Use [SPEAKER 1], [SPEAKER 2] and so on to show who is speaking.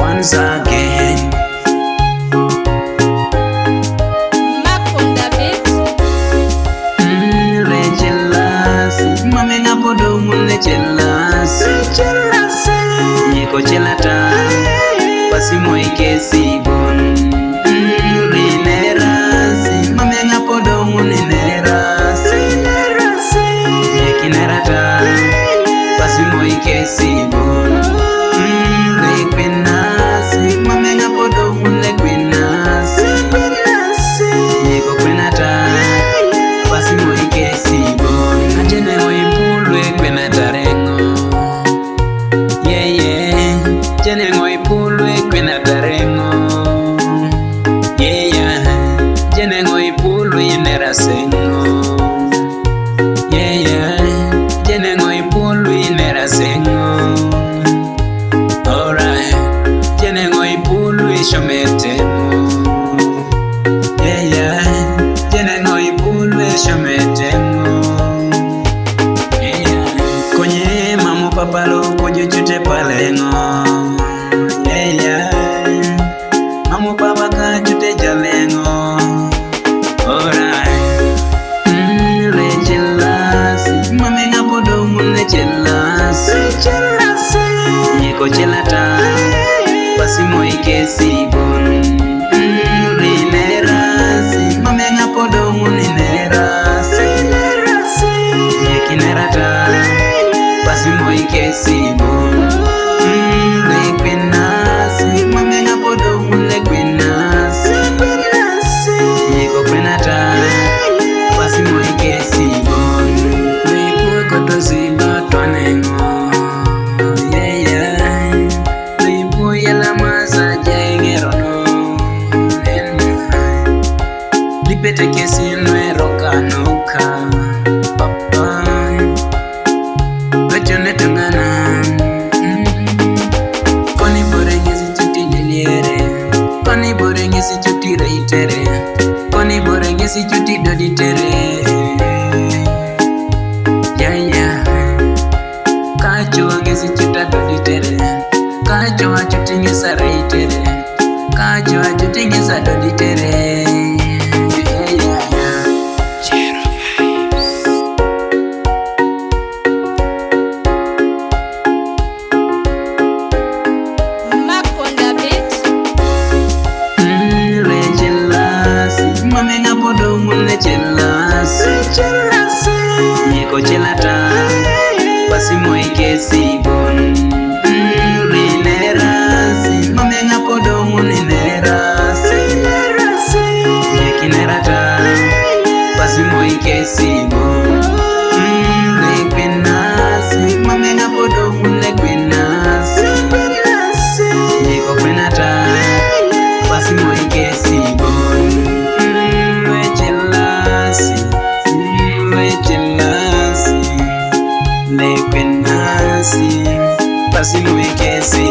[SPEAKER 1] once again. Mame ngapodo mune jelas Yeko jelata Pasimo ikesi bon Rinerasi Mame ngapodo mune nerasi Yekinerata Pasimo ikesi bon Rekwenasi Mame ngapodo mune kwenasi Yeko kwenata Pasimo ikesi bon Ajene oipulwe kwenatarengo Jene oipulwe kwenatarengo Jene oipulwe nerasengo Jene oipulwe nerasengo Alright Jene oipulwe shometemo Jene oipulwe shometemo Konye mamu papalo kojo chute palengo Mamu papa ka chute jalengo Alright Rejelasi Mame ngapodo mune jelasi Yeko jelata Pasimo ikesi bon Rinerasi Mame ngapodo mune nerasi Yekinerata Pasimo ikesi bon Rekwenasi Mame ngapodo mune kwenasi Yeko kwenata Pasimo ikesi bon Rekwe koto ziba twanengo Rekwe yala masa jaingerono Lipete kesi nwero kanuka Papa Vechone tungana Koni borengezi chuti liliere Koni borengezi chuti reitere Koni borengezi chuti doditere Kacho wangezi chuta doditere Kacho wachuti ngesa reitere Kacho wachuti ngesa doditere Mame ngapodo mune jelasi Yeko jelata Pasimo ikesi bon Rinerasi Mame ngapodo mune nerasi Yekinerata Pasimo ikesi bon Rekwenasi Mame ngapodo mune kwenasi Yeko kwenata Pasimo ikesi bon Lekwenasi Pasimo ikesi